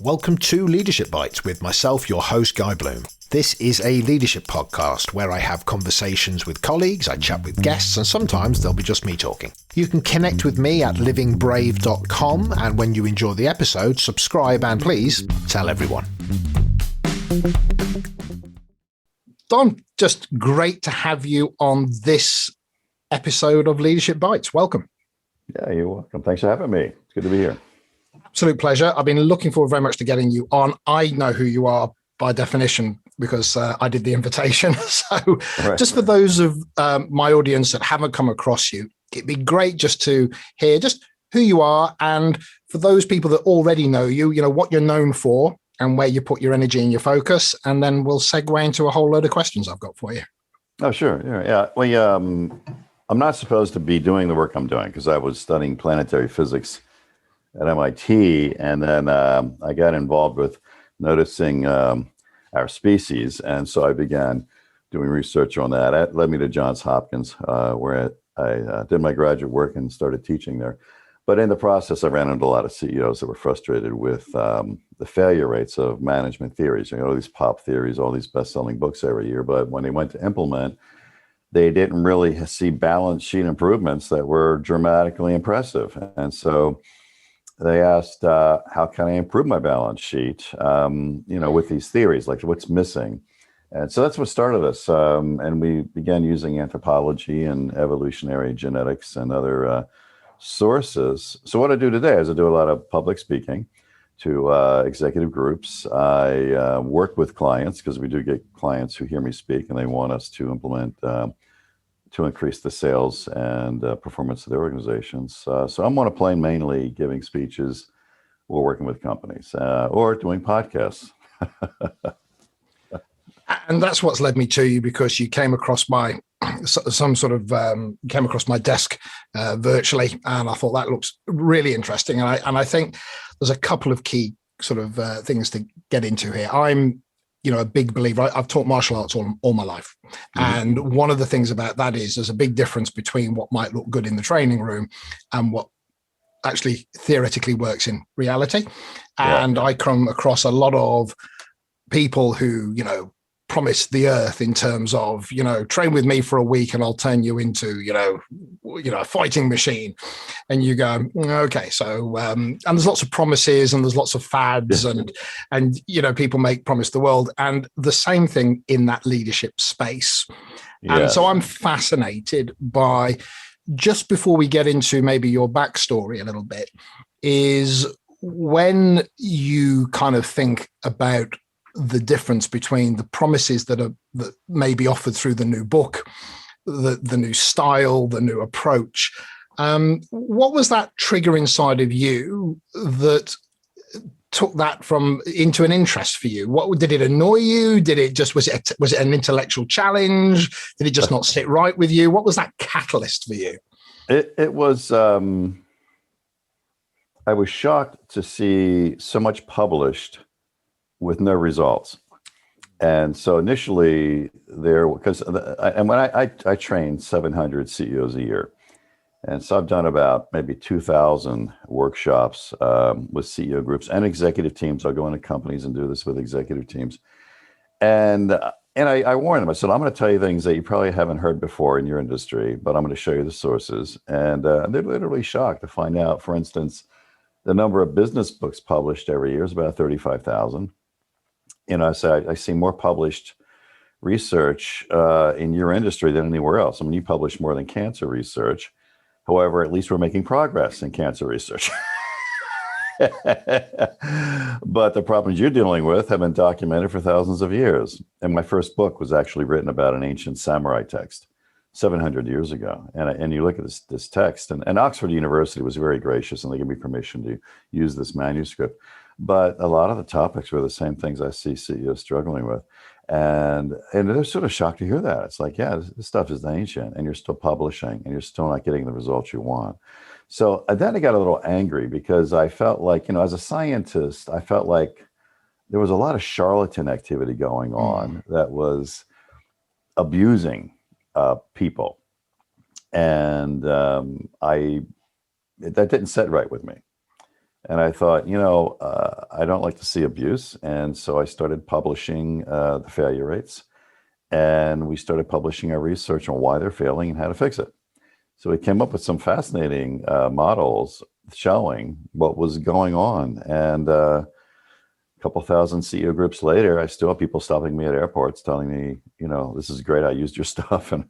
Welcome to Leadership Bites with myself, your host, Guy Bloom. This is a leadership podcast where I have conversations with colleagues, I chat with guests, and sometimes there'll be just me talking. You can connect with me at livingbrave.com, and when you enjoy the episode, subscribe and please tell everyone. Don, just great to have you on this episode of Leadership Bites. Welcome. Yeah, you're welcome. Thanks for having me. It's good to be here. Absolute pleasure. I've been looking forward very much to getting you on. I know who you are by definition because I did the invitation. So just for those of my audience that haven't come across you, it'd be great just to hear just who you are. And for those people that already know you, you know, what you're known for and where you put your energy and your focus. And then we'll segue into a whole load of questions I've got for you. Oh, sure. Yeah. Well, I'm not supposed to be doing the work I'm doing because I was studying planetary physics at MIT, and then I got involved with noticing our species, and so I began doing research on that. That led me to Johns Hopkins, where I did my graduate work and started teaching there. But in the process, I ran into a lot of CEOs that were frustrated with the failure rates of management theories. You know, all these pop theories, all these best-selling books every year, but when they went to implement, they didn't really see balance sheet improvements that were dramatically impressive, and so they asked, how can I improve my balance sheet, with these theories, like what's missing? And so that's what started us. And we began using anthropology and evolutionary genetics and other sources. So what I do today is I do a lot of public speaking to executive groups. I work with clients because we do get clients who hear me speak and they want us to implement to increase the sales and performance of their organizations. So I'm on a plane mainly giving speeches or working with companies or doing podcasts. And that's what's led me to you, because you came across my came across my desk virtually, and I thought that looks really interesting. And I think there's a couple of key sort of things to get into here. I'm a big believer. I've taught martial arts all my life. And one of the things about that is there's a big difference between what might look good in the training room and what actually theoretically works in reality. And I come across a lot of people who, promise the earth in terms of, train with me for a week and I'll turn you into, a fighting machine. And you go, okay. So, and there's lots of promises and there's lots of fads and people make promise the world, and the same thing in that leadership space. And so I'm fascinated by, just before we get into maybe your backstory a little bit, is when you kind of think about the difference between the promises that may be offered through the new book, the new style, the new approach. What was that trigger inside of you that took that into an interest for you? What did it annoy you? Was it an intellectual challenge? Did it just not sit right with you? What was that catalyst for you? It was. I was shocked to see so much published with no results. And so initially when I train 700 CEOs a year. And so I've done about maybe 2,000 workshops with CEO groups and executive teams. I'll go into companies and do this with executive teams. And I warn them, I said, I'm going to tell you things that you probably haven't heard before in your industry, but I'm going to show you the sources. And they're literally shocked to find out, for instance, the number of business books published every year is about 35,000. So I see more published research in your industry than anywhere else. I mean, you publish more than cancer research. However, at least we're making progress in cancer research. But the problems you're dealing with have been documented for thousands of years. And my first book was actually written about an ancient samurai text 700 years ago. And you look at this text, and Oxford University was very gracious, and they gave me permission to use this manuscript. But a lot of the topics were the same things I see CEOs struggling with. And they're sort of shocked to hear that. It's like, this stuff is ancient, and you're still publishing, and you're still not getting the results you want. So then I got a little angry because I felt like, as a scientist, I felt like there was a lot of charlatan activity going on that was abusing people. And that didn't sit right with me. And I thought, I don't like to see abuse. And so I started publishing the failure rates. And we started publishing our research on why they're failing and how to fix it. So we came up with some fascinating models showing what was going on. And a couple thousand CEO groups later, I still have people stopping me at airports telling me, this is great. I used your stuff and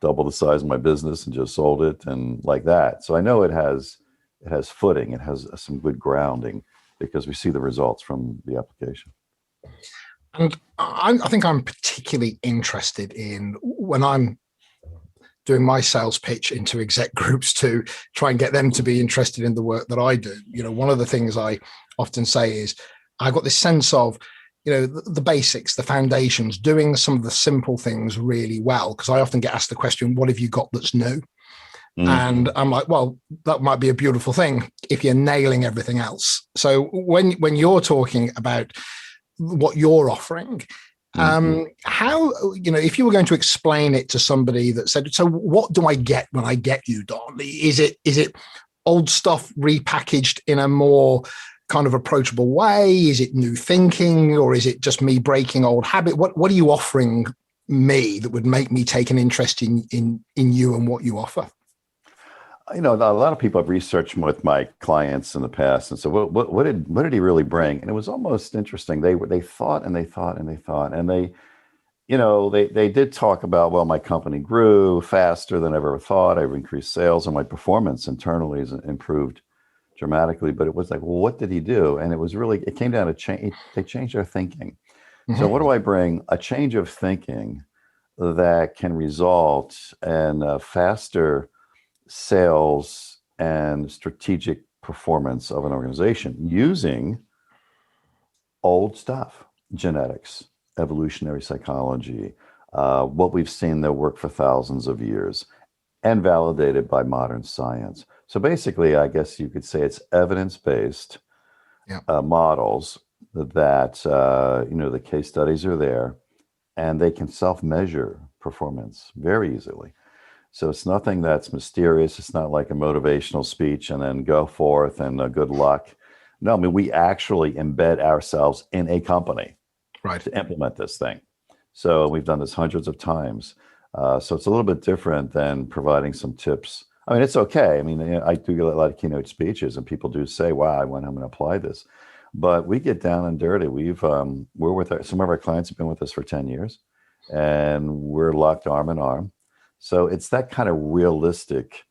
doubled the size of my business and just sold it and like that. So I know it has footing. It has some good grounding because we see the results from the application. And I think I'm particularly interested in when I'm doing my sales pitch into exec groups to try and get them to be interested in the work that I do. One of the things I often say is I got this sense of, the basics, the foundations, doing some of the simple things really well. Because I often get asked the question, what have you got that's new? And I'm like, well, that might be a beautiful thing if you're nailing everything else. So when you're talking about what you're offering, how, if you were going to explain it to somebody that said, so what do I get when I get you, Don? Is it old stuff repackaged in a more kind of approachable way? Is it new thinking, or is it just me breaking old habit? What are you offering me that would make me take an interest in you and what you offer? A lot of people have researched with my clients in the past, and so what did he really bring? And it was almost interesting. They thought and they thought and they thought, and they did talk about, well, my company grew faster than I ever thought. I've increased sales, and my performance internally has improved dramatically. But it was like, well, what did he do? And it came down to change. They changed their thinking. Mm-hmm. So what do I bring? A change of thinking that can result in faster sales and strategic performance of an organization using old stuff, genetics, evolutionary psychology, what we've seen that work for thousands of years, and validated by modern science. So basically, I guess you could say it's evidence-based models that, the case studies are there, and they can self-measure performance very easily. So it's nothing that's mysterious. It's not like a motivational speech and then go forth and good luck. No, we actually embed ourselves in a company to implement this thing. So we've done this hundreds of times. So it's a little bit different than providing some tips. It's okay. I do get a lot of keynote speeches and people do say, wow, I'm going to apply this. But we get down and dirty. We're with some of our clients have been with us for 10 years and we're locked arm in arm. So it's that kind of realistic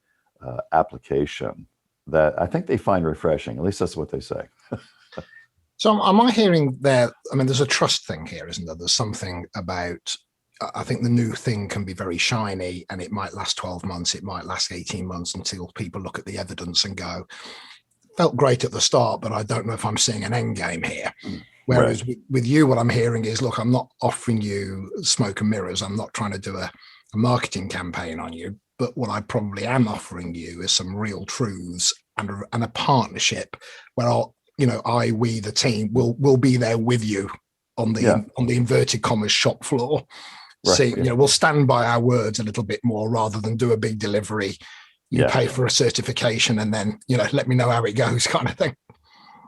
application that I think they find refreshing. At least that's what they say. So am I hearing there, there's a trust thing here, isn't there? There's something about, I think the new thing can be very shiny and it might last 12 months, it might last 18 months until people look at the evidence and go, felt great at the start, but I don't know if I'm seeing an end game here. Whereas with you, what I'm hearing is, look, I'm not offering you smoke and mirrors. I'm not trying to do a marketing campaign on you, but what I probably am offering you is some real truths and a partnership where we, the team, will be there with you on the inverted commas shop floor. See, we'll stand by our words a little bit more rather than do a big delivery. You pay for a certification and then, let me know how it goes kind of thing.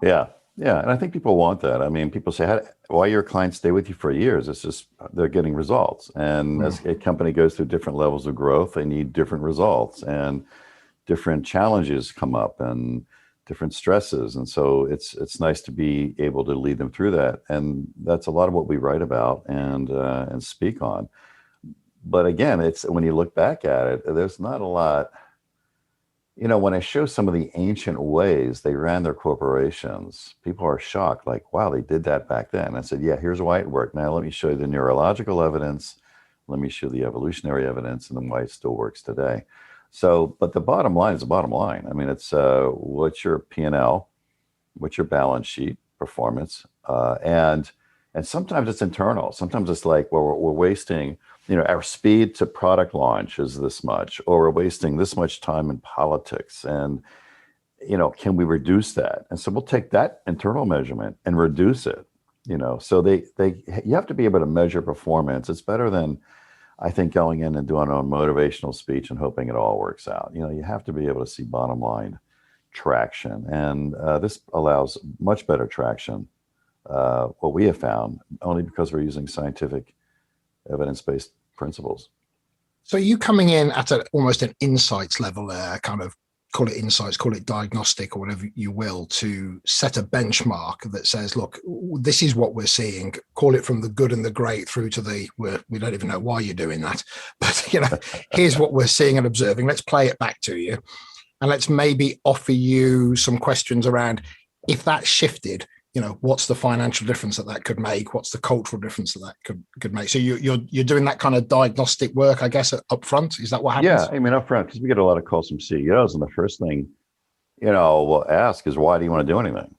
Yeah. Yeah. And I think people want that. People say, why your clients stay with you for years? It's just, they're getting results. And as a company goes through different levels of growth, they need different results and different challenges come up and different stresses. And so it's nice to be able to lead them through that. And that's a lot of what we write about and speak on. But again, it's when you look back at it, there's not a lot. When I show some of the ancient ways they ran their corporations, people are shocked, like, wow, they did that back then. I said, yeah, here's why it worked. Now let me show you the neurological evidence. Let me show the evolutionary evidence and then why it still works today. So, but the bottom line is the bottom line. It's what's your P&L, what's your balance sheet performance, and sometimes it's internal. Sometimes it's like, well, we're wasting, our speed to product launch is this much, or we're wasting this much time in politics. And, can we reduce that? And so we'll take that internal measurement and reduce it, so you have to be able to measure performance. It's better than, I think, going in and doing a motivational speech and hoping it all works out. You have to be able to see bottom line traction. And this allows much better traction, what we have found, only because we're using scientific evidence-based principles. So are you coming in at almost an insights level, kind of call it insights, call it diagnostic or whatever you will, to set a benchmark that says, look, this is what we're seeing, call it from the good and the great through to we don't even know why you're doing that, but here's what we're seeing and observing. Let's play it back to you. And let's maybe offer you some questions around, if that shifted, what's the financial difference that could make? What's the cultural difference that could make? So you're doing that kind of diagnostic work, I guess, up front. Is that what happens? Yeah, I mean, up front, because we get a lot of calls from CEOs, and the first thing, we'll ask is, why do you want to do anything?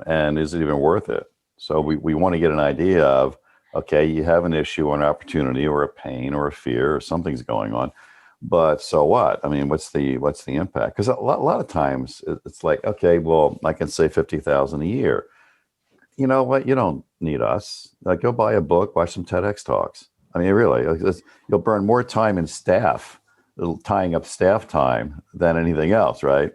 And is it even worth it? So we want to get an idea of, okay, you have an issue or an opportunity or a pain or a fear or something's going on, but so what? I mean, what's the impact? Because a lot of times it's like, okay, well, I can save $50,000 a year. You know what? You don't need us. Like, go buy a book, watch some TEDx talks. I mean, really, you'll burn more time in tying up staff time than anything else, right?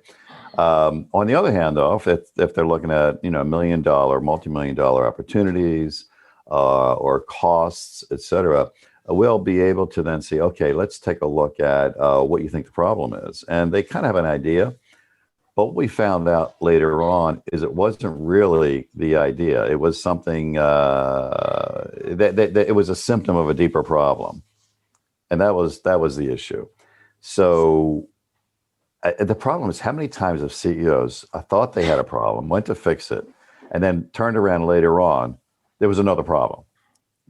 On the other hand, though, if they're looking at $1 million, multi-million-dollar opportunities or costs, et cetera, we'll be able to then say, okay, let's take a look at what you think the problem is, and they kind of have an idea. But what we found out later on is it wasn't really the idea. It was something that it was a symptom of a deeper problem, and that was the issue. So the problem is, how many times have CEOs thought they had a problem, went to fix it, and then turned around later on, there was another problem.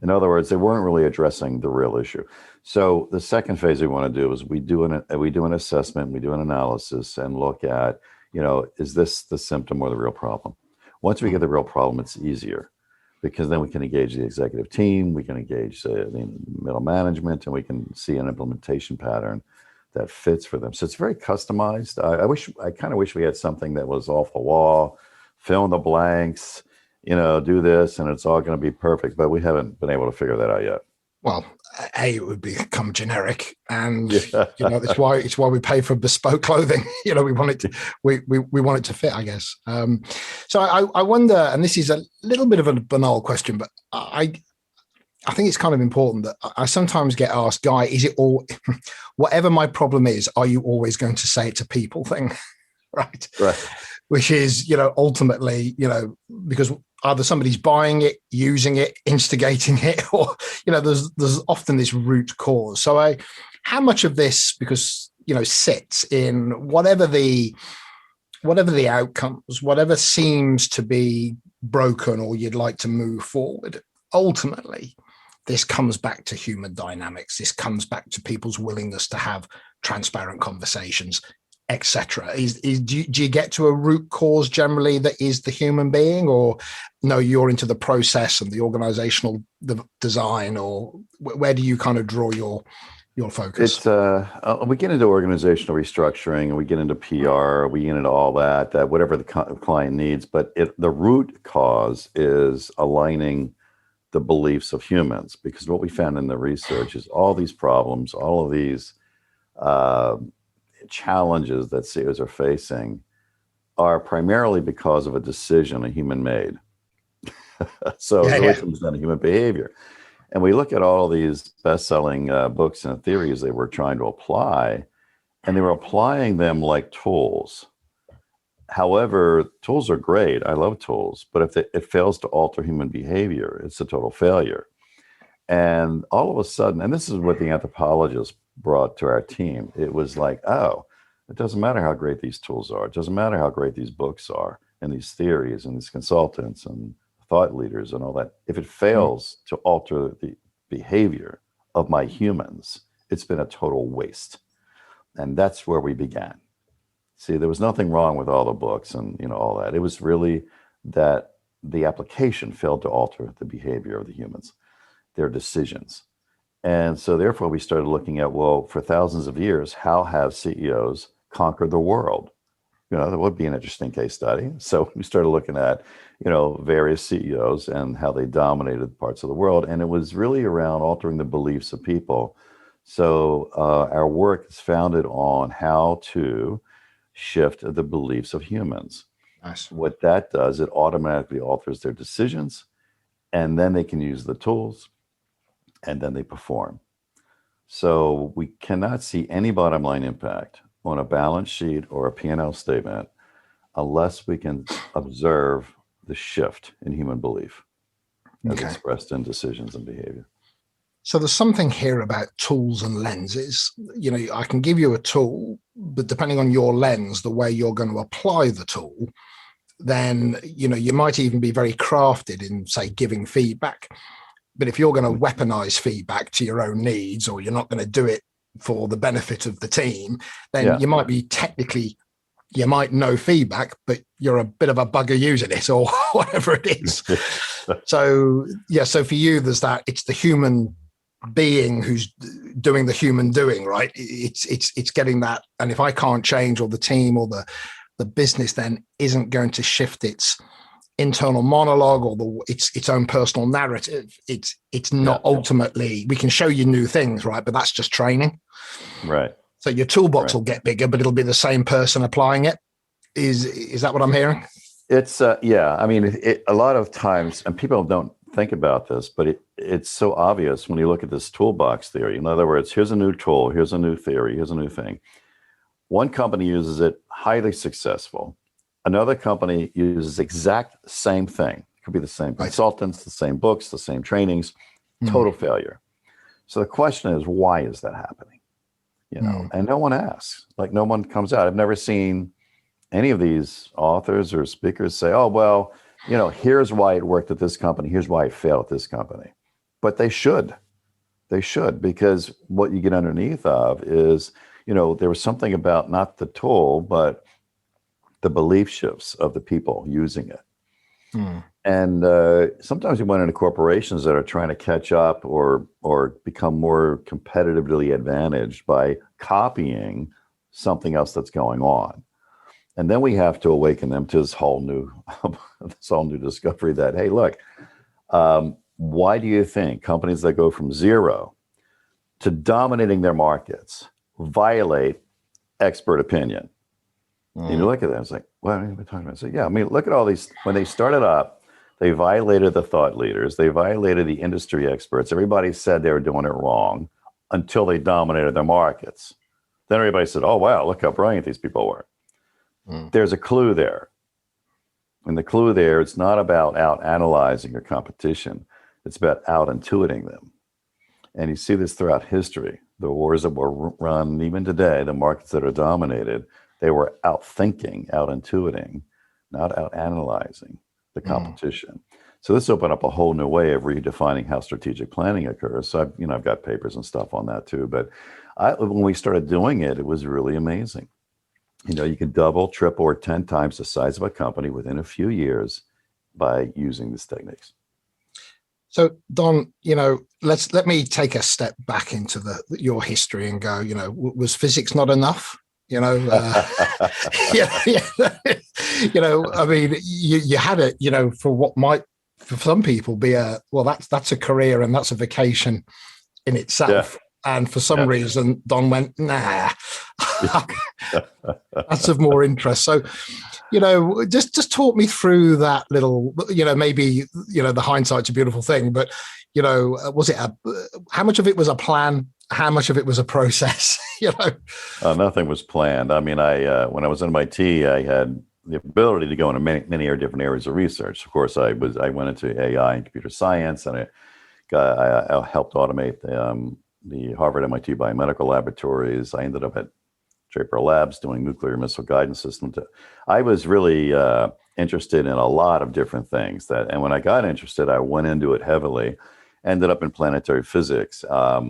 In other words, they weren't really addressing the real issue. So the second phase we want to do is we do an assessment, we do an analysis, and look at, is this the symptom or the real problem? Once we get the real problem, it's easier, because then we can engage the executive team, we can engage the middle management, and we can see an implementation pattern that fits for them. So it's very customized. I kind of wish we had something that was off the wall, fill in the blanks, do this, and it's all going to be perfect. But we haven't been able to figure that out yet. Well, it would become generic, and it's why we pay for bespoke clothing. We want it to we want it to fit, I guess. So I wonder, and this is a little bit of a banal question, but I think it's kind of important that I sometimes get asked, Guy, is it all, whatever my problem is, are you always going to say it to people thing? Right. Which is, ultimately, because either somebody's buying it, using it, instigating it, or, there's often this root cause. So how much of this, because, sits in whatever the outcomes, whatever seems to be broken or you'd like to move forward, ultimately, this comes back to human dynamics. This comes back to people's willingness to have transparent conversations, etc. Do you get to a root cause generally that is the human being, or no, you're into the process and the organizational design, or where do you kind of draw your focus? It's we get into organizational restructuring, and we get into PR, we get into all that whatever the client needs, but the root cause is aligning the beliefs of humans, because what we found in the research is all these problems, all of these challenges that CEOs are facing are primarily because of a decision a human made. So it really comes down to human behavior. And we look at all these best-selling books and theories they were trying to apply, and they were applying them like tools. However, tools are great. I love tools, but if it fails to alter human behavior, it's a total failure. And all of a sudden, and this is what the anthropologists brought to our team, it was like, oh, it doesn't matter how great these tools are. It doesn't matter how great these books are, and these theories, and these consultants, and thought leaders, and all that. If it fails to alter the behavior of my humans, it's been a total waste. And that's where we began. See, there was nothing wrong with all the books and all that. It was really that the application failed to alter the behavior of the humans, their decisions. And so therefore we started looking at, well, for thousands of years, how have CEOs conquered the world? That would be an interesting case study. So we started looking at, various CEOs and how they dominated parts of the world. And it was really around altering the beliefs of people. So our work is founded on how to shift the beliefs of humans. Nice. What that does, it automatically alters their decisions, and then they can use the tools, and then they perform. So we cannot see any bottom line impact on a balance sheet or a P&L statement unless we can observe the shift in human belief as expressed in decisions and behavior. So there's something here about tools and lenses. I can give you a tool, but depending on your lens, the way you're going to apply the tool, then, you might even be very crafted in, say, giving feedback. But if you're going to weaponize feedback to your own needs, or you're not going to do it for the benefit of the team, then you might be you might know feedback, but you're a bit of a bugger using it, or whatever it is. So for you, there's that, it's the human being who's doing the human doing, right? It's getting that. And if I can't change, or the team or the business then isn't going to shift its internal monologue or its own personal narrative, it's not ultimately, we can show you new things, right? But that's just training. Right. So your toolbox will get bigger, but it'll be the same person applying it. Is that what I'm hearing? It's I mean, a lot of times, and people don't think about this, but it's so obvious when you look at this toolbox theory. In other words, here's a new tool, here's a new theory, here's a new thing. One company uses it, highly successful. Another company uses exact same thing. It could be the same consultants, the same books, the same trainings, total failure. So the question is, why is that happening? And no one asks. Like, no one comes out. I've never seen any of these authors or speakers say, oh, well, here's why it worked at this company. Here's why it failed at this company. But they should. They should, because what you get underneath of is, there was something about not the tool, but the belief shifts of the people using it. And sometimes you run into corporations that are trying to catch up or become more competitively advantaged by copying something else that's going on. And then we have to awaken them to this whole new discovery that, hey, look, why do you think companies that go from zero to dominating their markets violate expert opinion? And you look at that, it's like, what are we talking about? So look at all these. When they started up, they violated the thought leaders. They violated the industry experts. Everybody said they were doing it wrong until they dominated their markets. Then everybody said, oh, wow, look how brilliant these people were. There's a clue there. And the clue there, it's not about out analyzing your competition. It's about out intuiting them. And you see this throughout history. The wars that were run, even today, the markets that are dominated, they were out thinking, out intuiting, not out analyzing the competition. So this opened up a whole new way of redefining how strategic planning occurs. So I've got papers and stuff on that too. But when we started doing it, it was really amazing. You can double, triple, or 10 times the size of a company within a few years by using these techniques. So Don, let me take a step back into your history and go, was physics not enough? I mean, you had it, for what might, for some people, be that's a career and that's a vacation in itself. And for some reason, Don went, nah, that's of more interest. So, just talk me through that little, maybe, the hindsight's a beautiful thing, but, was it how much of it was a plan? How much of it was a process? Nothing was planned. I mean, when I was at MIT, I had the ability to go into many different areas of research. Of course, I went into AI and computer science, and I helped automate the Harvard MIT biomedical laboratories. I ended up at Draper Labs doing nuclear missile guidance systems. I was really interested in a lot of different things. And when I got interested, I went into it heavily. Ended up in planetary physics. I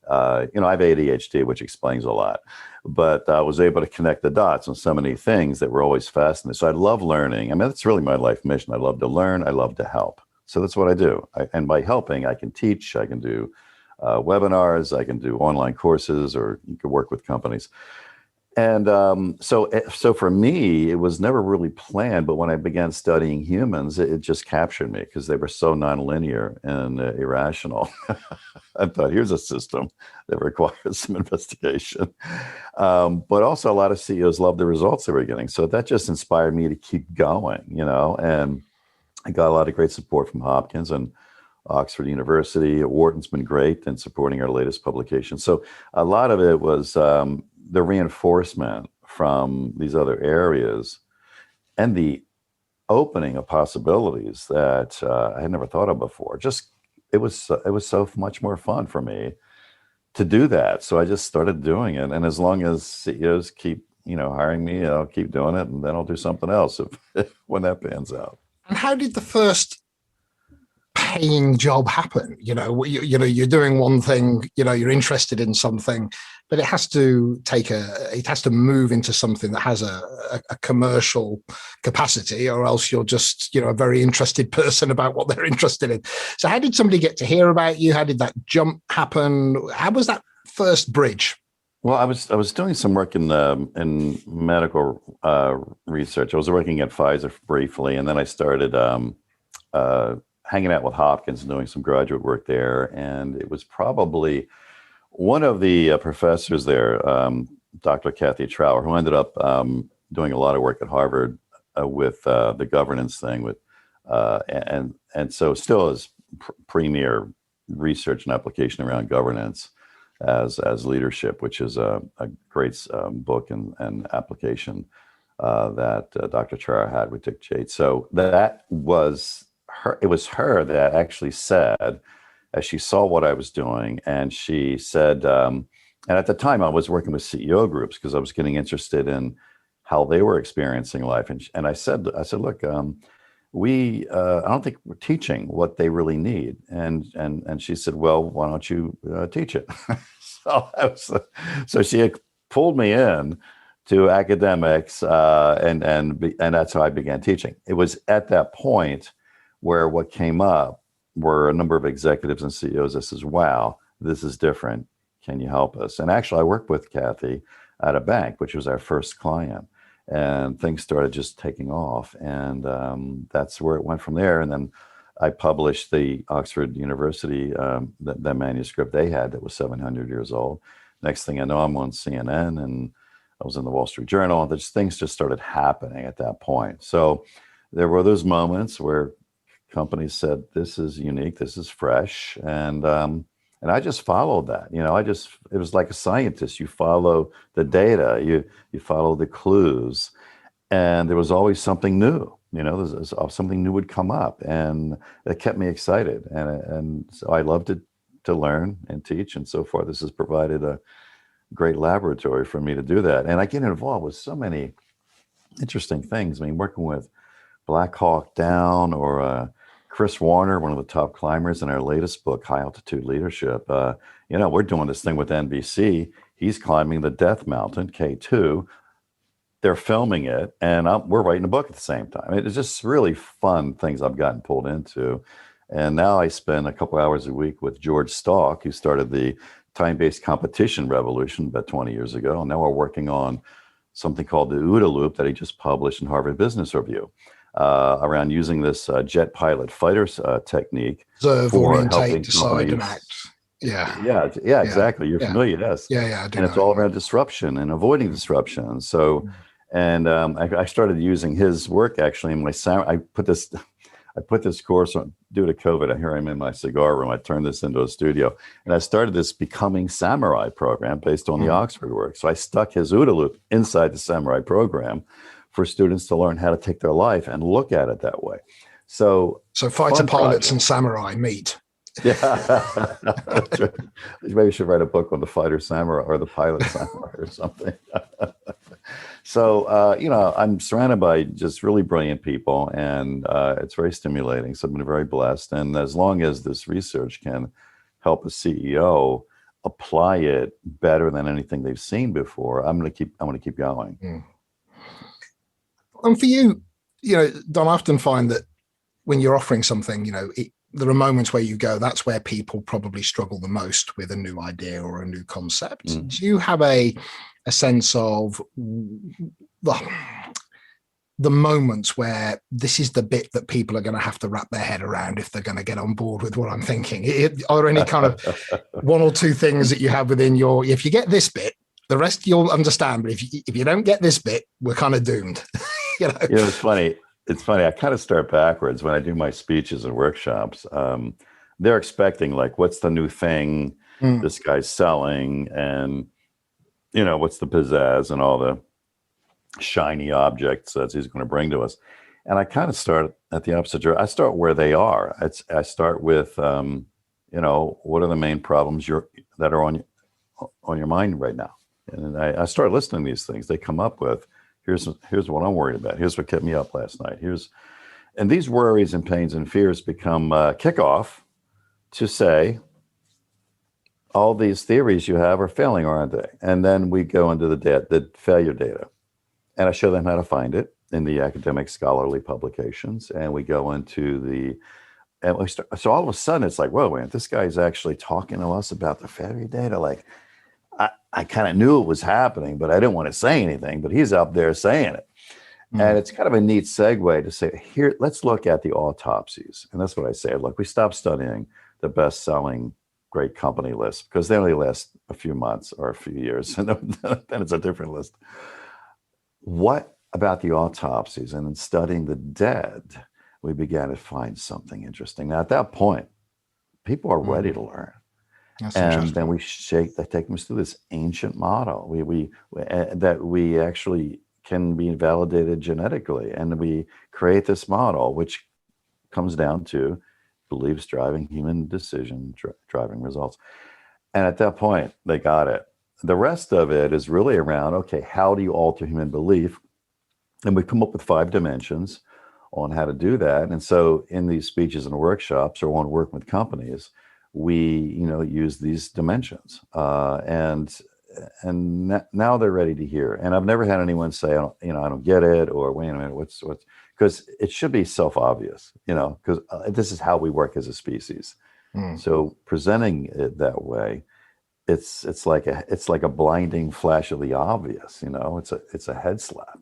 have ADHD, which explains a lot, but I was able to connect the dots on so many things that were always fascinating. So I love learning. I mean, that's really my life mission. I love to learn. I love to help. So that's what I do. And by helping, I can teach. I can do webinars. I can do online courses, or you can work with companies. And so for me, it was never really planned. But when I began studying humans, it just captured me because they were so nonlinear and irrational. I thought, here's a system that requires some investigation. But also, a lot of CEOs loved the results they were getting. So that just inspired me to keep going, and I got a lot of great support from Hopkins and Oxford University. Wharton's been great in supporting our latest publication. So a lot of it was the reinforcement from these other areas and the opening of possibilities that I had never thought of before. Just it was so much more fun for me to do that. So I just started doing it. And as long as CEOs keep hiring me, I'll keep doing it, and then I'll do something else when that pans out. And how did the first paying job happen? You're doing one thing, you're interested in something, but it has to move into something that has a commercial capacity, or else you're just, a very interested person about what they're interested in. So how did somebody get to hear about you? How did that jump happen? How was that first bridge? Well, I was doing some work in medical research. I was working at Pfizer briefly, and then I started hanging out with Hopkins and doing some graduate work there. And it was probably one of the professors there, Dr. Kathy Trower, who ended up doing a lot of work at Harvard with the governance thing, and so still is premier research and application around governance as leadership, which is a great book and application that Dr. Trower had with Dick Yates. So that was her. It was her that actually said, as she saw what I was doing, and she said, and at the time I was working with CEO groups because I was getting interested in how they were experiencing life, and I said, look, I don't think we're teaching what they really need, and she said, well, why don't you teach it? So she had pulled me in to academics, and that's how I began teaching. It was at that point where what came up were a number of executives and CEOs that says, wow, this is different. Can you help us? And actually, I worked with Kathy at a bank, which was our first client, and things started just taking off. And that's where it went from there. And then I published the Oxford University, that manuscript they had that was 700 years old. Next thing I know, I'm on CNN, and I was in the Wall Street Journal. And things just started happening at that point. So there were those moments where companies said, this is unique, this is fresh. And I just followed that. It was like a scientist. You follow the data, you follow the clues, and there was always something new. There's something new would come up, and it kept me excited. And so I loved it to learn and teach. And so far, this has provided a great laboratory for me to do that. And I get involved with so many interesting things. I mean, working with Black Hawk Down, or Chris Warner, one of the top climbers in our latest book, High Altitude Leadership. We're doing this thing with NBC. He's climbing the Death Mountain, K2. They're filming it, and we're writing a book at the same time. It's just really fun things I've gotten pulled into. And now I spend a couple hours a week with George Stalk, who started the time-based competition revolution about 20 years ago. And now we're working on something called the OODA loop that he just published in Harvard Business Review, around using this jet pilot fighters technique. Observe, orientate, decide, companies. and act. Yeah, exactly. You're familiar, yes. Yeah, I do. And it's all around disruption and avoiding disruption. So, and I started using his work actually in my I put this course on due to COVID. Here I'm in my cigar room. I turned this into a studio, and I started this Becoming Samurai program based on the Oxford work. So I stuck his OODA loop inside the Samurai program for students to learn how to take their life and look at it that way. So fighter pilots and samurai meet. Yeah, that's right. Maybe you should write a book on the fighter samurai or the pilot samurai or something. So, I'm surrounded by just really brilliant people, and it's very stimulating. So I've been very blessed. And as long as this research can help a CEO apply it better than anything they've seen before, I'm going to keep going. And for you, Don, I often find that when you're offering something, there are moments where you go, that's where people probably struggle the most with a new idea or a new concept. Do you have a sense of the moments where this is the bit that people are going to have to wrap their head around if they're going to get on board with what I'm thinking? Are there any kind of one or two things that you have within your, if you get this bit, the rest you'll understand, but if you don't get this bit, we're kind of doomed. It's funny. I kind of start backwards when I do my speeches and workshops. They're expecting, like, what's the new thing this guy's selling, and what's the pizzazz and all the shiny objects that he's going to bring to us. And I kind of start at the opposite direction. I start where they are. I start with, what are the main problems that are on your mind right now? And I start listening to these things they come up with. Here's what I'm worried about. Here's what kept me up last night. And these worries and pains and fears become kickoff to say, all these theories you have are failing, aren't they? And then we go into the failure data. And I show them how to find it in the academic scholarly publications. And we go into so all of a sudden it's like, whoa, man, this guy's actually talking to us about the failure data. Like, I kind of knew it was happening, but I didn't want to say anything, but he's up there saying it. And it's kind of a neat segue to say, here, let's look at the autopsies. And that's what I say. Look, we stopped studying the best-selling great company list because they only last a few months or a few years, and then it's a different list. What about the autopsies? And in studying the dead, we began to find something interesting. Now, at that point, people are ready to learn. That's and then they take them through this ancient model. That we actually can be validated genetically, and we create this model, which comes down to beliefs driving human decision, driving results. And at that point, they got it. The rest of it is really around, okay, how do you alter human belief? And we come up with 5 dimensions on how to do that. And so in these speeches and workshops, or when working with companies, we use these dimensions, and now they're ready to hear. And I've never had anyone say, I don't get it, or wait a minute, what's because it should be self-obvious, because this is how we work as a species. So presenting it that way, it's like a blinding flash of the obvious. It's a head slap.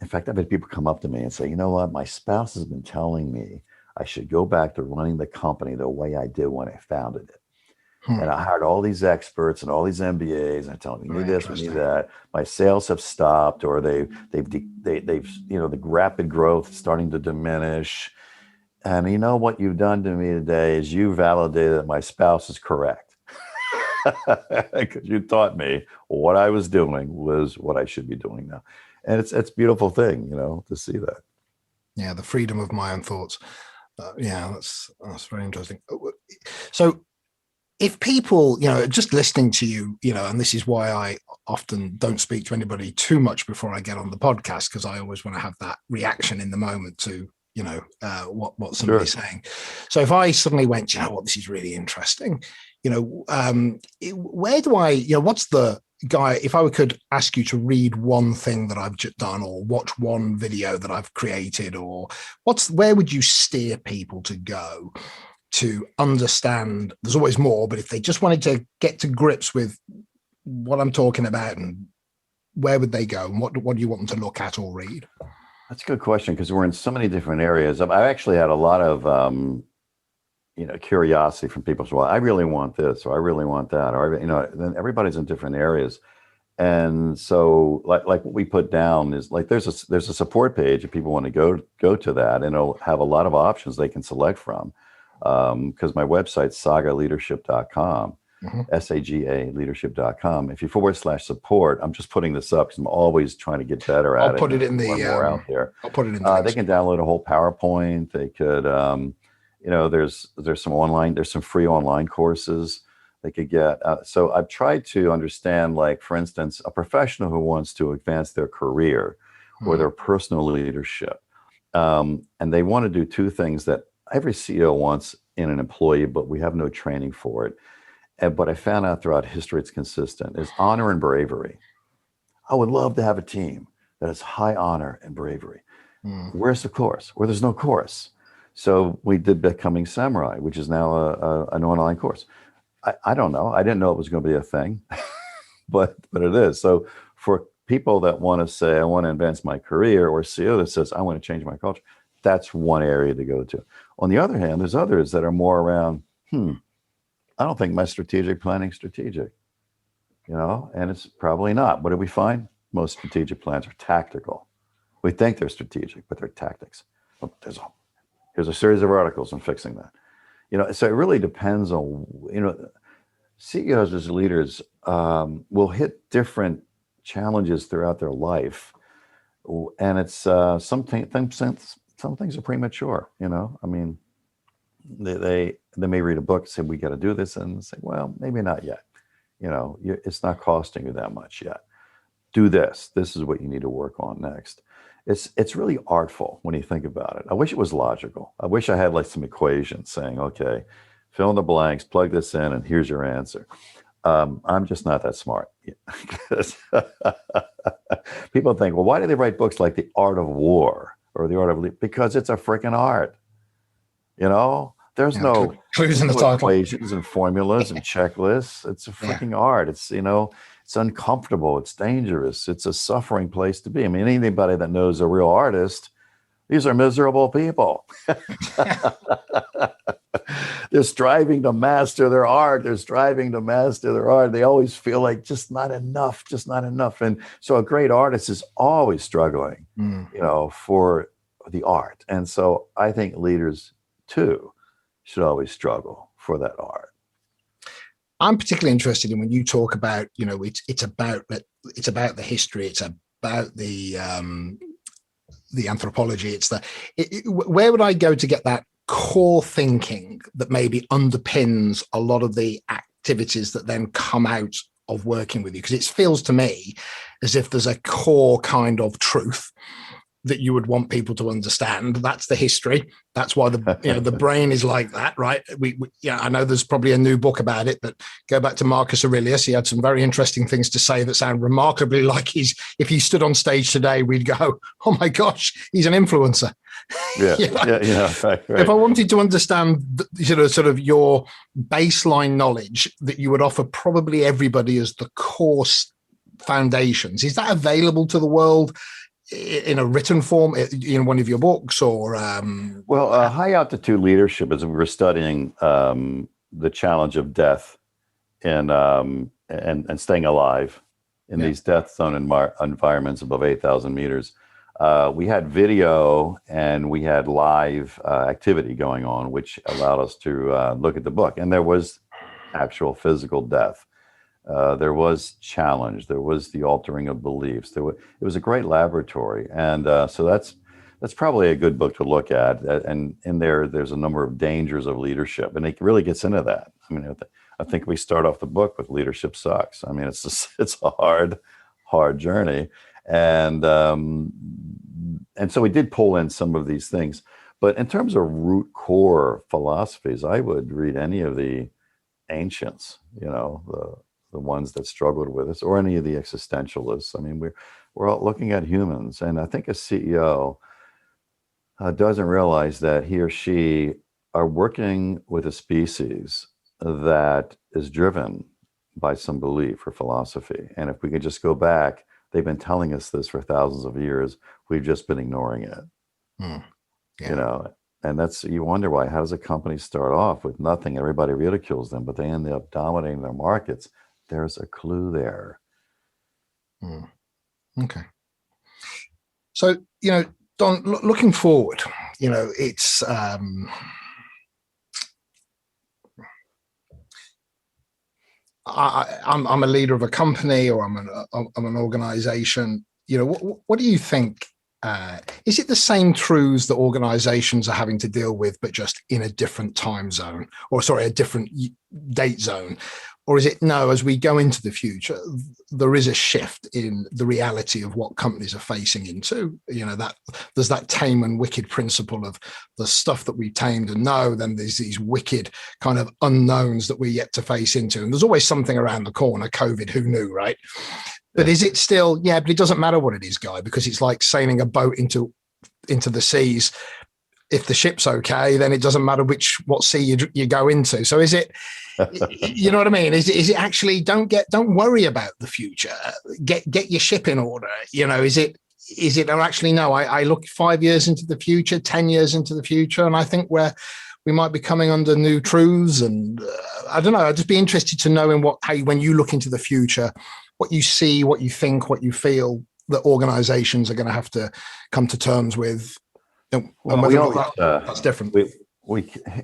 In fact, I've had people come up to me and say, you know what, my spouse has been telling me I should go back to running the company the way I did when I founded it. And I hired all these experts and all these MBAs, and I tell them, we need this, we need that. My sales have stopped, or they've the rapid growth is starting to diminish. And you know what you've done to me today is you validated that my spouse is correct. Because you taught me what I was doing was what I should be doing now. And it's a beautiful thing, to see that. Yeah, the freedom of my own thoughts. That's very interesting. So if people, just listening to you, and this is why I often don't speak to anybody too much before I get on the podcast, because I always want to have that reaction in the moment to, what somebody's saying. So if I suddenly went, this is really interesting, where do I, what's the guy, if I could ask you to read one thing that I've just done, or watch one video that I've created, or where would you steer people to go to understand? There's always more, but if they just wanted to get to grips with what I'm talking about, and where would they go, and what do you want them to look at or read? That's a good question, because we're in so many different areas. I've actually had a lot of curiosity from people. So, well, I really want this, or I really want that, or then everybody's in different areas. And so, like what we put down is, like, there's a support page if people want to go to that, and it'll have a lot of options they can select from. Because my website's sagaleadership.com, SAGA leadership.com. If you /support, I'm just putting this up because I'm always trying to get better at it. I'll put it in the more out there. I'll put it in the they can download a whole PowerPoint. They could, there's some free online courses they could get. So I've tried to understand, like, for instance, a professional who wants to advance their career or their personal leadership. And they want to do 2 things that every CEO wants in an employee, but we have no training for it. But I found out throughout history it's consistent, is honor and bravery. I would love to have a team that has high honor and bravery. Where's the course? Where there's no course. So we did Becoming Samurai, which is now an online course. I don't know. I didn't know it was going to be a thing, but it is. So for people that want to say, I want to advance my career, or CEO that says, I want to change my culture, that's one area to go to. On the other hand, there's others that are more around, I don't think my strategic planning strategic, and it's probably not. What do we find? Most strategic plans are tactical. We think they're strategic, but they're tactics. Oh, here's a series of articles on fixing that. So it really depends on, CEOs as leaders will hit different challenges throughout their life. And it's some things are premature, I mean, they may read a book and say, we got to do this, and say, well, maybe not yet. It's not costing you that much yet. Do this. This is what you need to work on next. It's really artful when you think about it. I wish it was logical. I wish I had like some equations saying, okay, fill in the blanks, plug this in, and here's your answer. I'm just not that smart. People think, well, why do they write books like The Art of War or The Art of Because it's a freaking art. There's no clues in the title, equations and formulas and checklists. It's a freaking art. It's it's uncomfortable. It's dangerous. It's a suffering place to be. I mean, anybody that knows a real artist, these are miserable people. They're striving to master their art. They always feel like just not enough. And so a great artist is always struggling, for the art. And so I think leaders too should always struggle for that art. I'm particularly interested in when you talk about, it's about the history, it's about the anthropology. Where would I go to get that core thinking that maybe underpins a lot of the activities that then come out of working with you? Because it feels to me as if there's a core kind of truth that you would want people to understand. That's the history. That's why the brain is like that, right? I know there's probably a new book about it, but go back to Marcus Aurelius. He had some very interesting things to say that sound remarkably like if he stood on stage today, we'd go, oh my gosh, he's an influencer. Yeah. Right. If I wanted to understand sort of your baseline knowledge that you would offer probably everybody as the course foundations, is that available to the world in a written form in one of your books, or high altitude leadership, as we were studying the challenge of death and staying alive in these death zone environments above 8,000 meters. We had video and we had live activity going on, which allowed us to look at the book, and there was actual physical death. There was challenge. There was the altering of beliefs. It was a great laboratory, and so that's probably a good book to look at. And in there's a number of dangers of leadership, and it really gets into that. I mean, I think we start off the book with leadership sucks. I mean, it's a hard journey, and so we did pull in some of these things. But in terms of root core philosophies, I would read any of the ancients. The ones that struggled with us, or any of the existentialists. I mean, we're all looking at humans, and I think a CEO doesn't realize that he or she are working with a species that is driven by some belief or philosophy. And if we could just go back, they've been telling us this for thousands of years. We've just been ignoring it. And you wonder why. How does a company start off with nothing? Everybody ridicules them, but they end up dominating their markets. There's a clue there. Okay. So, Don, looking forward, it's I'm a leader of a company, or I'm an organization. What do you think? Is it the same truths that organizations are having to deal with, but just in a different time zone, a different date zone? Or is it, no, as we go into the future, there is a shift in the reality of what companies are facing into? That there's that tame and wicked principle of the stuff that we've tamed and know, then there's these wicked kind of unknowns that we're yet to face into. And there's always something around the corner. COVID, who knew, right? But is it still, but it doesn't matter what it is, Guy, because it's like sailing a boat into the seas. if the ship's okay, then it doesn't matter what sea you go into. So is it, you know what I mean? Is it actually don't worry about the future, get your ship in order? You know, is it or actually no? I look 5 years into the future, 10 years into the future, and I think we might be coming under new truths. And I don't know. I'd just be interested to know when you look into the future, what you see, what you think, what you feel that organizations are going to have to come to terms with. Well, that's different.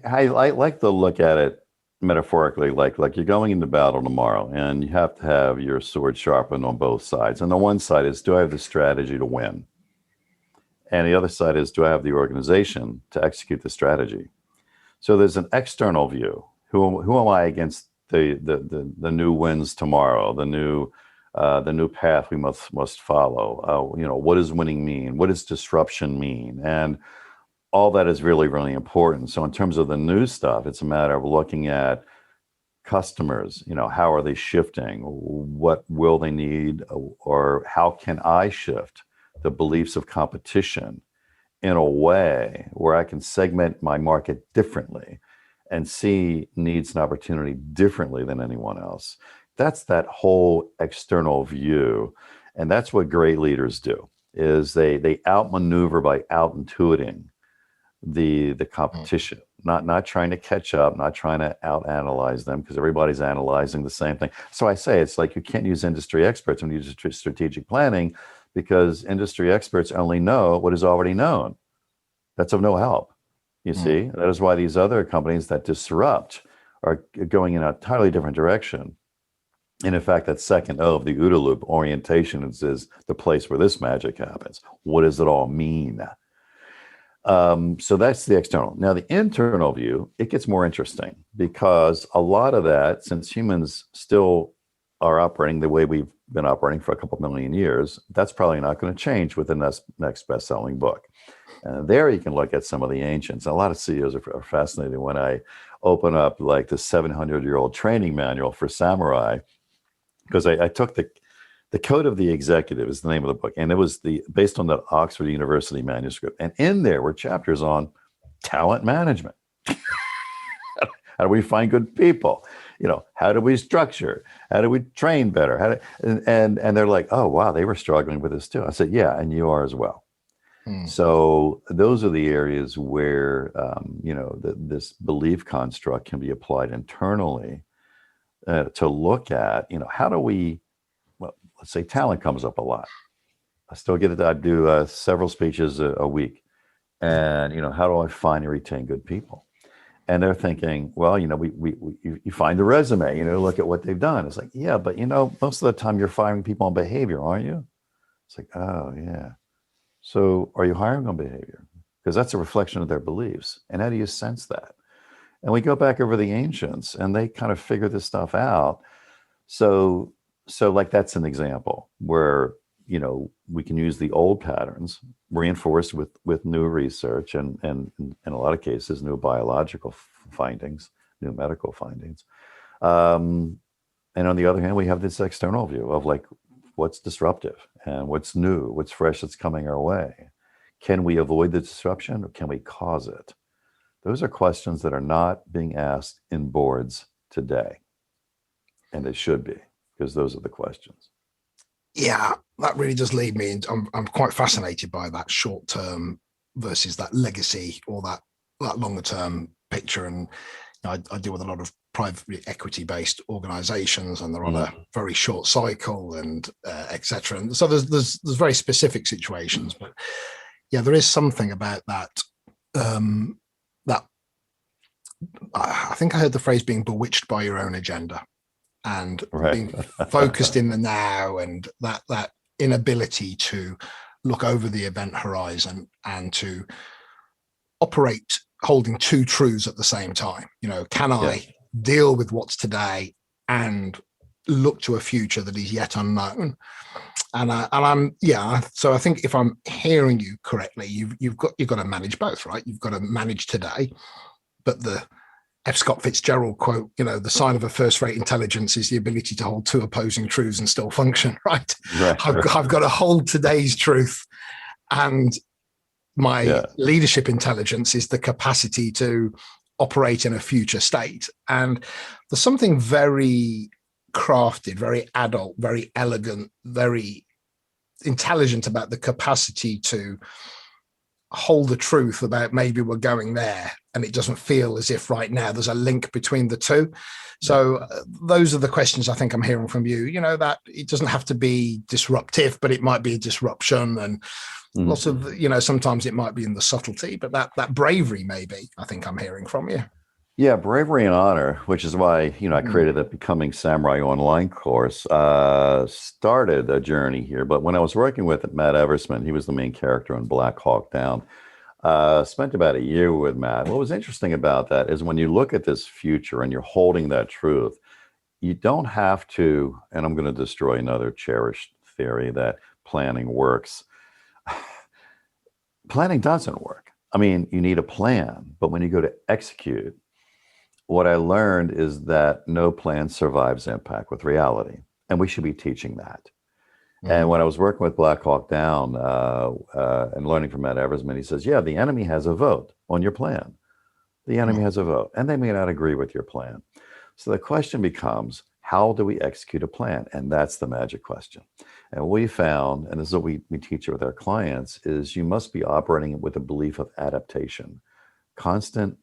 I like to look at it metaphorically, like you're going into battle tomorrow, and you have to have your sword sharpened on both sides. And the one side is, do I have the strategy to win? And the other side is, do I have the organization to execute the strategy? So there's an external view. Who am I against the new wins tomorrow? The new path we must follow. What does winning mean? What does disruption mean? And all that is really, really important. So in terms of the new stuff, it's a matter of looking at customers. How are they shifting? What will they need? Or how can I shift the beliefs of competition in a way where I can segment my market differently and see needs and opportunity differently than anyone else? That's that whole external view. And that's what great leaders do, is they outmaneuver by out-intuiting the competition, not trying to catch up, not trying to out-analyze them, because everybody's analyzing the same thing. So I say it's like you can't use industry experts when you use strategic planning, because industry experts only know what is already known. That's of no help. You see, that is why these other companies that disrupt are going in a entirely different direction. And in fact, that second O of the OODA loop, orientation, is the place where this magic happens. What does it all mean? So that's the external. Now, the internal view, it gets more interesting, because a lot of that, since humans still are operating the way we've been operating for a couple million years, that's probably not going to change with the next best-selling book. And there you can look at some of the ancients. And a lot of CEOs are fascinated when I open up like the 700-year-old training manual for samurai, because I took the Code of the Executive is the name of the book, and it was based on the Oxford University manuscript. And in there were chapters on talent management. How do we find good people? How do we structure? How do we train better? And they're like, oh wow, they were struggling with this too. I said, yeah, and you are as well. So those are the areas where this belief construct can be applied internally to look at how do we. Let's say talent comes up a lot. I still get it. I do several speeches a week, and how do I find and retain good people? And they're thinking, well, you find the resume, look at what they've done. It's like, yeah, but most of the time you're firing people on behavior, aren't you? It's like, oh yeah. So are you hiring on behavior? Because that's a reflection of their beliefs. And how do you sense that? And we go back over the ancients, and they kind of figure this stuff out. So like that's an example where, we can use the old patterns reinforced with new research and in a lot of cases, new biological findings, new medical findings. And on the other hand, we have this external view of like what's disruptive and what's new, what's fresh that's coming our way. Can we avoid the disruption, or can we cause it? Those are questions that are not being asked in boards today. And they should be, because those are the questions. Yeah, that really does lead me into, I'm quite fascinated by that short term versus that legacy, or that longer term picture. And I deal with a lot of private equity based organizations, and they're on a very short cycle, and etc. And so there's very specific situations, but yeah, there is something about that. That I think I heard the phrase being bewitched by your own agenda. And being focused in the now, and that inability to look over the event horizon and to operate holding two truths at the same time. Can I deal with what's today and look to a future that is yet unknown? So I think if I'm hearing you correctly, you've got to manage both, right? You've got to manage today, but the F. Scott Fitzgerald quote, the sign of a first-rate intelligence is the ability to hold two opposing truths and still function, right? I've got to hold today's truth and My leadership intelligence is the capacity to operate in a future state. And there's something very crafted, very adult, very elegant, very intelligent about the capacity to hold the truth about maybe we're going there, and it doesn't feel as if right now there's a link between the two. So those are the questions I think I'm hearing from you, that it doesn't have to be disruptive, but it might be a disruption, and lots of, sometimes it might be in the subtlety, but that bravery, maybe, I think I'm hearing from you. Yeah, bravery and honor, which is why, I created that Becoming Samurai online course, started a journey here. But when I was working with Matt Eversman, he was the main character in Black Hawk Down, spent about a year with Matt. What was interesting about that is when you look at this future and you're holding that truth, you don't have to, and I'm going to destroy another cherished theory that planning works. Planning doesn't work. I mean, you need a plan, but when you go to execute, what I learned is that no plan survives impact with reality, and we should be teaching that. And when I was working with Black Hawk Down and learning from Matt Eversman, he says, yeah, the enemy has a vote on your plan. The enemy has a vote, and they may not agree with your plan. So the question becomes, how do we execute a plan? And that's the magic question. And what we found, and this is what we teach with our clients, is you must be operating with a belief of adaptation, constant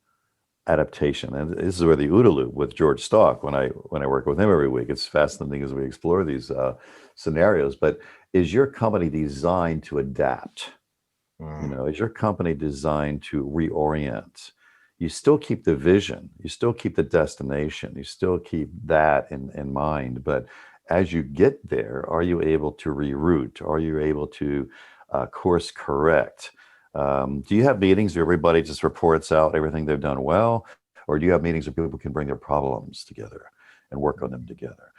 adaptation. And this is where the OODA loop with George Stalk, when I work with him every week, it's fascinating as we explore these scenarios. But is your company designed to adapt? Is your company designed to reorient? You still keep the vision, you still keep the destination, you still keep that in mind. But as you get there, are you able to reroute? Are you able to course correct? Do you have meetings where everybody just reports out everything they've done well? Or do you have meetings where people can bring their problems together and work on them together?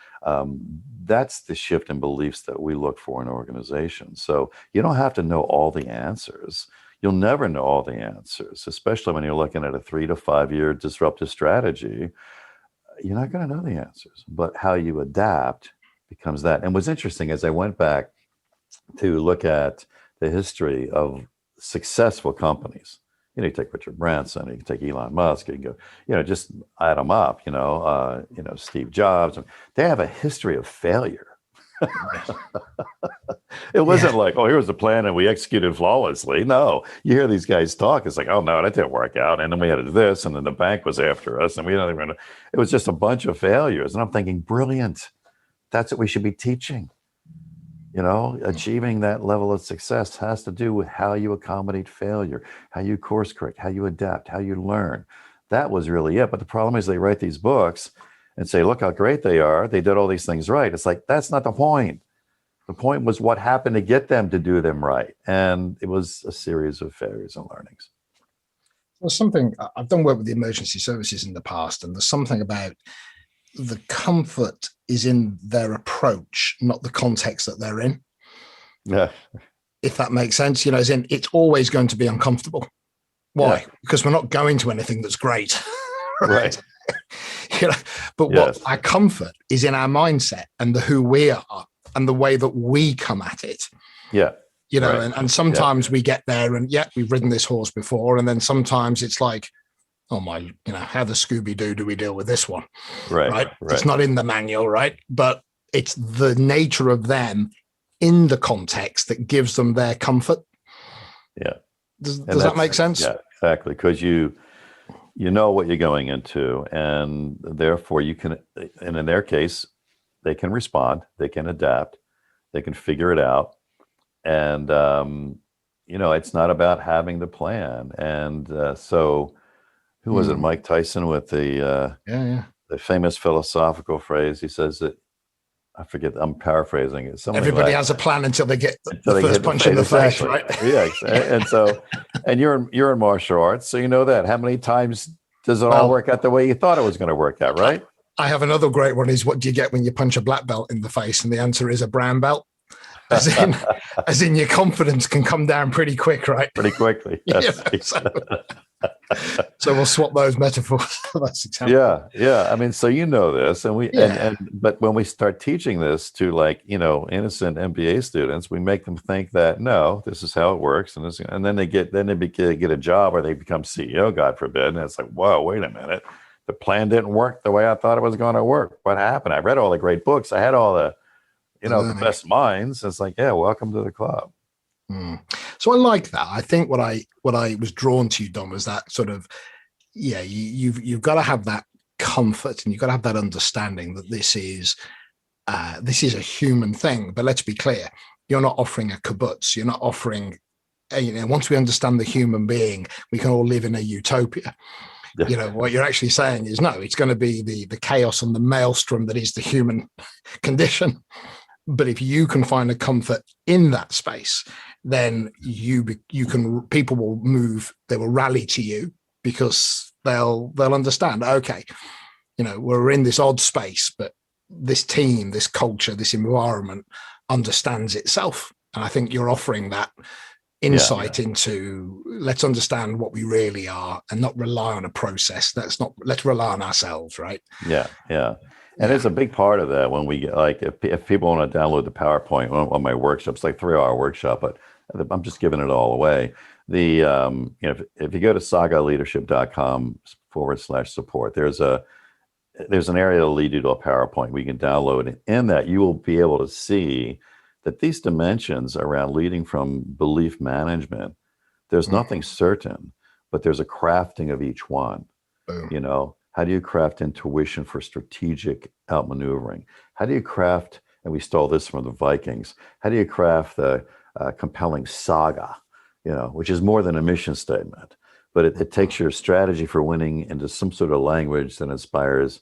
That's the shift in beliefs that we look for in organizations. So you don't have to know all the answers. You'll never know all the answers, especially when you're looking at a 3 to 5 year disruptive strategy. You're not going to know the answers, but how you adapt becomes that. And what's interesting is I went back to look at the history of successful companies. You take Richard Branson, you can take Elon Musk, you can go, just add them up, Steve Jobs. They have a history of failure. It wasn't like, oh, here's the plan and we executed flawlessly. No, you hear these guys talk, it's like, oh no, that didn't work out. And then we had to do this, and then the bank was after us, and it was just a bunch of failures. And I'm thinking, brilliant. That's what we should be teaching. Achieving that level of success has to do with how you accommodate failure, how you course correct, how you adapt, how you learn. That was really it. But the problem is they write these books and say, look how great they are. They did all these things right. It's like, that's not the point. The point was what happened to get them to do them right. And it was a series of failures and learnings. There's something, I've done work with the emergency services in the past, and there's something about the comfort is in their approach, not the context that they're in. Yeah. If that makes sense, as in it's always going to be uncomfortable. Why? Yeah. Because we're not going to anything that's great. Right. But what our comfort is in our mindset and the who we are and the way that we come at it. Yeah. Right. And sometimes we get there and we've ridden this horse before. And then sometimes it's like, oh my, how the Scooby-Doo do we deal with this one? Right. It's not in the manual, right? But it's the nature of them in the context that gives them their comfort. Yeah. Does that make sense? Yeah, exactly. Because you know what you're going into, and therefore you can, and in their case, they can respond, they can adapt, they can figure it out. And, it's not about having the plan. And so who was it? Mike Tyson with the famous philosophical phrase. He says that, I forget, I'm paraphrasing it. Everybody has a plan until they get the first punch in the face, right? Yeah. And so, and you're in martial arts, so you know that. How many times does it all work out the way you thought it was going to work out, right? I have another great one is, what do you get when you punch a black belt in the face? And the answer is a brown belt. as in your confidence can come down pretty quick, right? Pretty quickly. Yes. So we'll swap those metaphors. That's exactly. Yeah. I mean, so you know this, and but when we start teaching this to, like, innocent MBA students, we make them think that no, this is how it works, and then they get a job or they become CEO, God forbid, and it's like, whoa, wait a minute, the plan didn't work the way I thought it was going to work. What happened? I read all the great books, I had all the the best minds. It's like, yeah, welcome to the club. So I like that. I think what I was drawn to you, Don, was that sort of, you've got to have that comfort, and you've got to have that understanding that this is a human thing. But let's be clear, you're not offering a kibbutz. You're not offering, once we understand the human being, we can all live in a utopia. What you're actually saying is, no, it's going to be the chaos and the maelstrom that is the human condition. But if you can find a comfort in that space, then people will move, they will rally to you, because they'll understand, okay, we're in this odd space, but this team, this culture, this environment understands itself. And I think you're offering that insight into, let's understand what we really are and not rely on a process. Let's rely on ourselves, right? Yeah. And it's a big part of that when we get, like, if people want to download the PowerPoint on my workshops, like 3-hour workshop, but I'm just giving it all away. The if you go to sagaleadership.com/support, there's an area that'll lead you to a PowerPoint we can download, and in that you will be able to see that these dimensions around leading from belief management, there's nothing certain, but there's a crafting of each one. Boom. How do you craft intuition for strategic outmaneuvering? How do you craft, and we stole this from the Vikings, how do you craft a compelling saga, which is more than a mission statement, but it takes your strategy for winning into some sort of language that inspires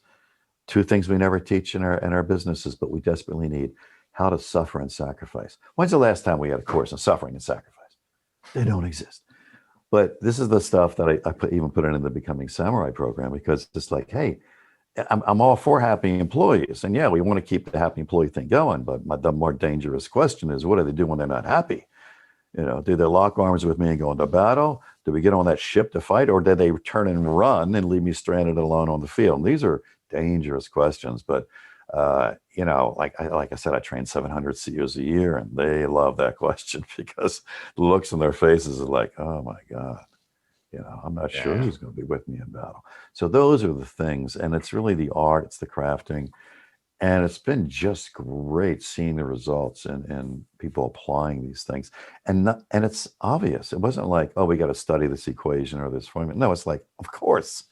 two things we never teach in our businesses, but we desperately need: how to suffer and sacrifice. When's the last time we had a course on suffering and sacrifice? They don't exist. But this is the stuff that I even put it in the Becoming Samurai program, because it's like, hey, I'm all for happy employees. And we want to keep the happy employee thing going. But the more dangerous question is, what do they do when they're not happy? Do they lock arms with me and go into battle? Do we get on that ship to fight? Or do they turn and run and leave me stranded alone on the field? And these are dangerous questions. But, like I said, I train 700 CEOs a year, and they love that question, because the looks on their faces are like, oh my God, I'm not sure who's going to be with me in battle. So those are the things, and it's really the art, it's the crafting, and it's been just great seeing the results and people applying these things. And it's obvious. It wasn't like, oh, we got to study this equation or this formula. No, it's like, of course,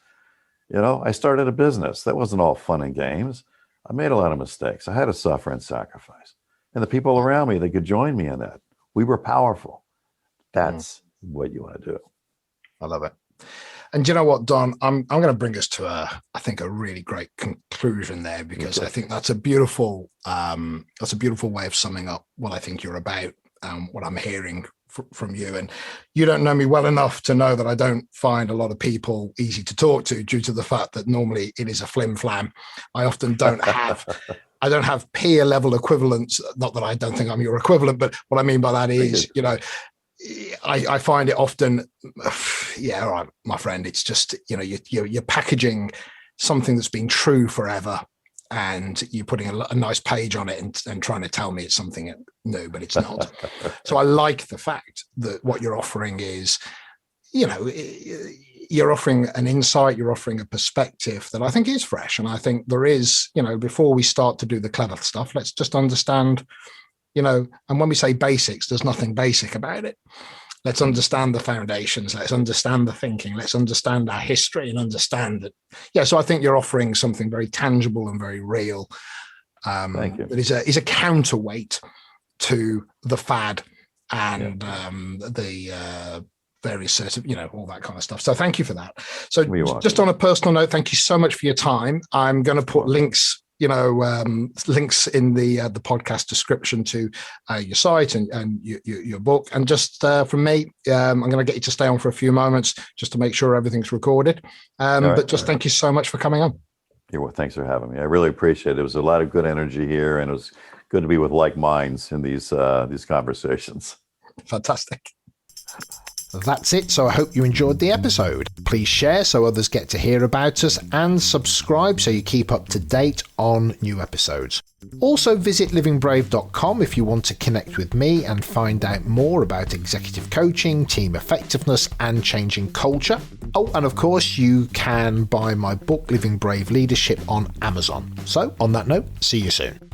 I started a business. That wasn't all fun and games. I made a lot of mistakes. I had to suffer and sacrifice. And the people around me, they could join me in that. We were powerful. That's what you want to do. I love it. And you know what, Don, I'm going to bring us to I think a really great conclusion there, because I think that's a beautiful way of summing up what I think you're about, what I'm hearing from you. And you don't know me well enough to know that I don't find a lot of people easy to talk to, due to the fact that normally it is a flim flam. I often don't have peer level equivalents. Not that I don't think I'm your equivalent, but what I mean by that is, I find it often, all right, my friend, it's just, you're packaging something that's been true forever, and you're putting a nice page on it and trying to tell me it's something new, but it's not. So I like the fact that what you're offering is, you're offering an insight, you're offering a perspective that I think is fresh. And I think there is, before we start to do the clever stuff, let's just understand, and when we say basics, there's nothing basic about it. Let's understand the foundations. Let's understand the thinking. Let's understand our history and understand that. Yeah, so I think you're offering something very tangible and very real. Thank you. That is a counterweight to the fad and the various sort of, all that kind of stuff. So thank you for that. So just on a personal note, thank you so much for your time. I'm going to put links links in the podcast description to your site and your book. And just from me, I'm going to get you to stay on for a few moments just to make sure everything's recorded. Thank you so much for coming on. Thanks for having me. I really appreciate it. There was a lot of good energy here, and it was good to be with like minds in these conversations. Fantastic. That's it, so I hope you enjoyed the episode. Please share so others get to hear about us, and subscribe so you keep up to date on new episodes. Also visit livingbrave.com if you want to connect with me and find out more about executive coaching, team effectiveness and changing culture. Oh, and of course you can buy my book Living Brave Leadership on Amazon. So on that note, see you soon.